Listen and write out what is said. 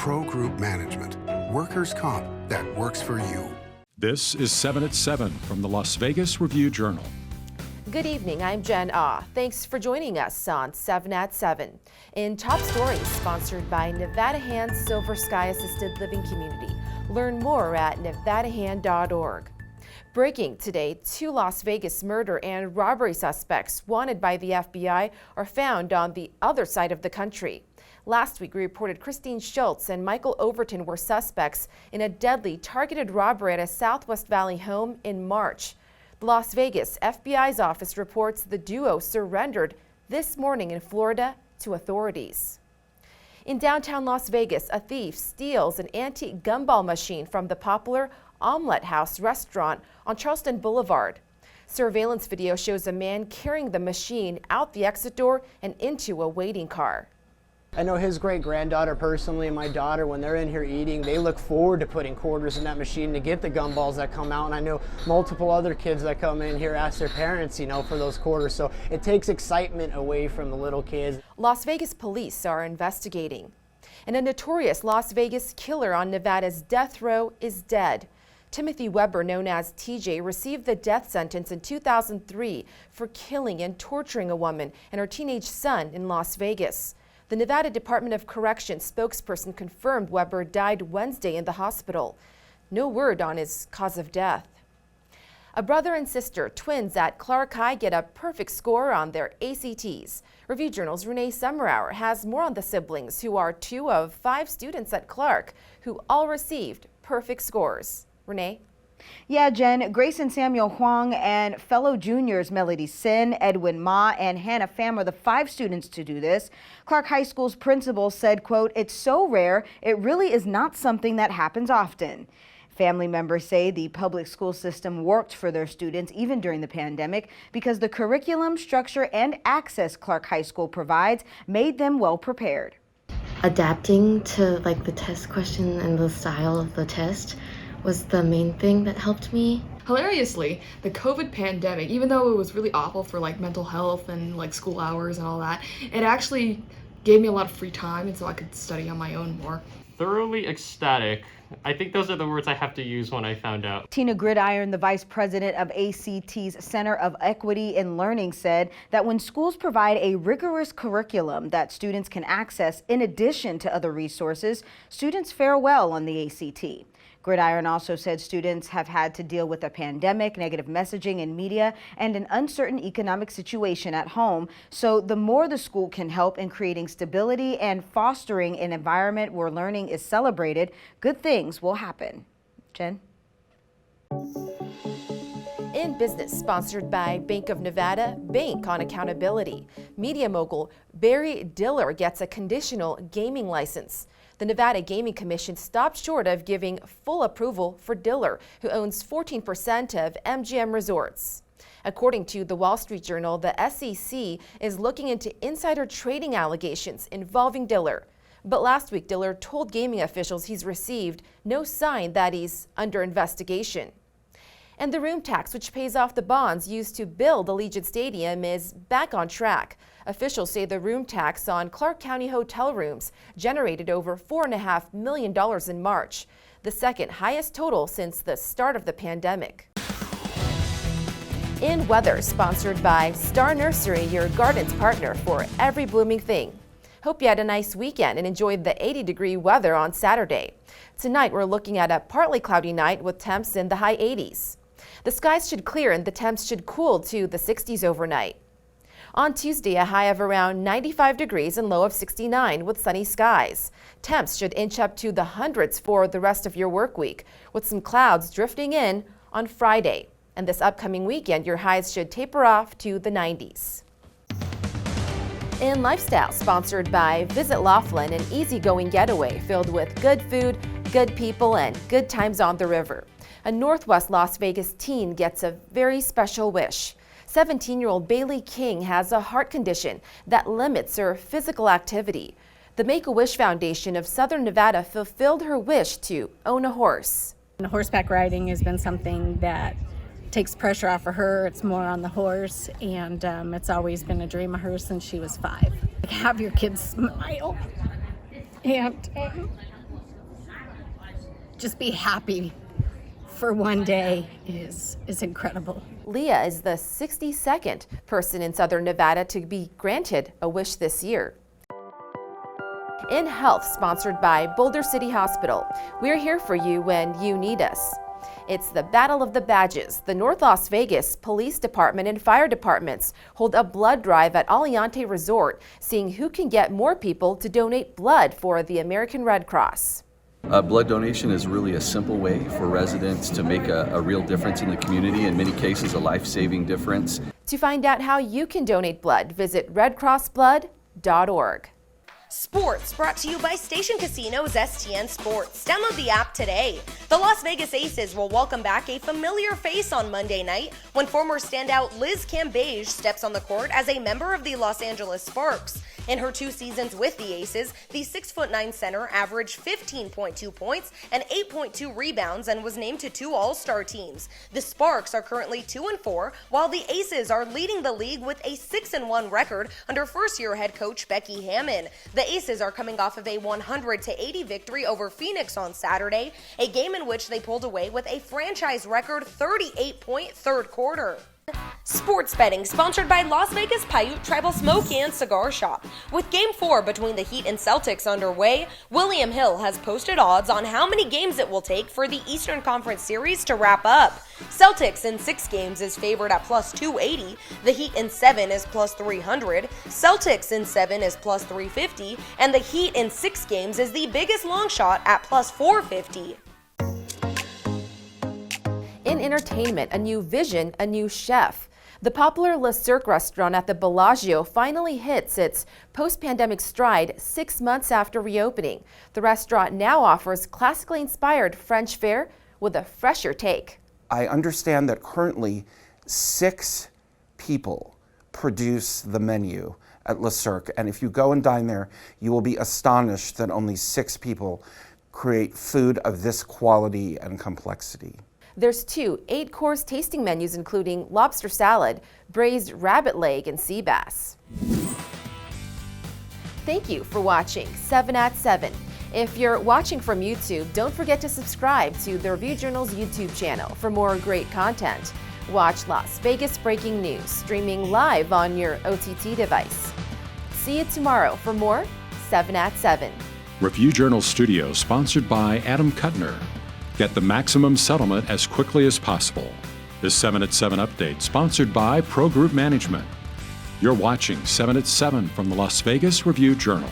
Pro Group Management. Workers' comp that works for you. This is 7 at 7 from the Las Vegas Review-Journal. Good evening, I'm Jen Ah. Thanks for joining us on 7 at 7. In Top Stories, sponsored by Nevada Hand's Silver Sky Assisted Living Community. Learn more at nevadahand.org. Breaking today, 2 Las Vegas murder and robbery suspects wanted by the FBI are found on the other side of the country. Last week, we reported Christine Schultz and Michael Overton were suspects in a deadly targeted robbery at a Southwest Valley home in March. The Las Vegas FBI's office reports the duo surrendered this morning in Florida to authorities. In downtown Las Vegas, a thief steals an antique gumball machine from the popular Omelet House restaurant on Charleston Boulevard. Surveillance video shows a man carrying the machine out the exit door and into a waiting car. I know his great-granddaughter personally and my daughter, when they're in here eating, they look forward to putting quarters in that machine to get the gumballs that come out. And I know multiple other kids that come in here ask their parents, for those quarters. So it takes excitement away from the little kids. Las Vegas police are investigating. And a notorious Las Vegas killer on Nevada's death row is dead. Timothy Weber, known as TJ, received the death sentence in 2003 for killing and torturing a woman and her teenage son in Las Vegas. The Nevada Department of Corrections spokesperson confirmed Weber died Wednesday in the hospital. No word on his cause of death. A brother and sister, twins at Clark High, get a perfect score on their ACTs. Review Journal's Renee Summerhour has more on the siblings, who are 2 of 5 students at Clark who all received perfect scores. Renee? Yeah, Jen, Grayson Samuel Huang and fellow juniors Melody Sin, Edwin Ma, and Hannah Pham are the 5 students to do this. Clark High School's principal said, quote, "It's so rare, it really is not something that happens often." Family members say the public school system worked for their students even during the pandemic because the curriculum, structure, and access Clark High School provides made them well prepared. Adapting to the test question and the style of the test was the main thing that helped me. Hilariously, the COVID pandemic, even though it was really awful for mental health and school hours and all that, it actually gave me a lot of free time, and so I could study on my own more. Thoroughly ecstatic. I think those are the words I have to use when I found out. Tina Gridiron, the vice president of ACT's Center of Equity and Learning, said that when schools provide a rigorous curriculum that students can access in addition to other resources, students fare well on the ACT. Gridiron also said students have had to deal with a pandemic, negative messaging in media, and an uncertain economic situation at home. So the more the school can help in creating stability and fostering an environment where learning is celebrated, good things will happen. Jen? In Business, sponsored by Bank of Nevada, Bank on Accountability. Media mogul Barry Diller gets a conditional gaming license. The Nevada Gaming Commission stopped short of giving full approval for Diller, who owns 14% of MGM Resorts. According to the Wall Street Journal, the SEC is looking into insider trading allegations involving Diller. But last week, Diller told gaming officials he's received no sign that he's under investigation. And the room tax, which pays off the bonds used to build Allegiant Stadium, is back on track. Officials say the room tax on Clark County hotel rooms generated over $4.5 million in March, the second highest total since the start of the pandemic. In weather, sponsored by Star Nursery, your garden's partner for every blooming thing. Hope you had a nice weekend and enjoyed the 80-degree weather on Saturday. Tonight, we're looking at a partly cloudy night with temps in the high 80s. The skies should clear and the temps should cool to the 60s overnight. On Tuesday, a high of around 95 degrees and low of 69 with sunny skies. Temps should inch up to the hundreds for the rest of your work week, with some clouds drifting in on Friday. And this upcoming weekend, your highs should taper off to the 90s. In Lifestyle, sponsored by Visit Laughlin, an easygoing getaway filled with good food, good people, and good times on the river. A Northwest Las Vegas teen gets a very special wish. 17-year-old Bailey King has a heart condition that limits her physical activity. The Make-A-Wish Foundation of Southern Nevada fulfilled her wish to own a horse. Horseback riding has been something that takes pressure off of her. It's more on the horse, and it's always been a dream of hers since she was 5. Have your kids smile, and just be happy for one day is incredible. Leah is the 62nd person in Southern Nevada to be granted a wish this year. In Health, sponsored by Boulder City Hospital. We're here for you when you need us. It's the Battle of the Badges. The North Las Vegas Police Department and fire departments hold a blood drive at Aliante Resort, seeing who can get more people to donate blood for the American Red Cross. Blood donation is really a simple way for residents to make a real difference in the community, in many cases a life-saving difference. To find out how you can donate blood, visit redcrossblood.org. Sports brought to you by Station Casino's STN Sports. Download the app today. The Las Vegas Aces will welcome back a familiar face on Monday night when former standout Liz CAMBAGE steps on the court as a member of the Los Angeles Sparks. In her 2 seasons with the Aces, the 6'9" center averaged 15.2 points and 8.2 rebounds and was named to 2 All-Star teams. The Sparks are currently 2-4, while the Aces are leading the league with a 6-1 record under first-year head coach Becky Hammon. The Aces are coming off of a 100-80 victory over Phoenix on Saturday, a game in which they pulled away with a franchise record 38-point third quarter. Sports betting sponsored by Las Vegas Paiute Tribal Smoke and Cigar Shop. With Game 4 between the Heat and Celtics underway, William Hill has posted odds on how many games it will take for the Eastern Conference Series to wrap up. Celtics in 6 games is favored at plus 280, the Heat in 7 is plus 300, Celtics in 7 is plus 350, and the Heat in 6 games is the biggest long shot at plus 450. In entertainment, a new vision, a new chef. The popular Le Cirque restaurant at the Bellagio finally hits its post-pandemic stride 6 months after reopening. The restaurant now offers classically inspired French fare with a fresher take. I understand that currently 6 people produce the menu at Le Cirque, and if you go and dine there, you will be astonished that only 6 people create food of this quality and complexity. There's 2 8-course tasting menus including lobster salad, braised rabbit leg, and sea bass. Thank you for watching 7 at 7. If you're watching from YouTube, don't forget to subscribe to the Review Journal's YouTube channel for more great content. Watch Las Vegas Breaking News streaming live on your OTT device. See you tomorrow for more 7 at 7. Review Journal Studio sponsored by Adam Kuttner. Get the maximum settlement as quickly as possible. This 7 at 7 update sponsored by Pro Group Management. You're watching 7 at 7 from the Las Vegas Review Journal.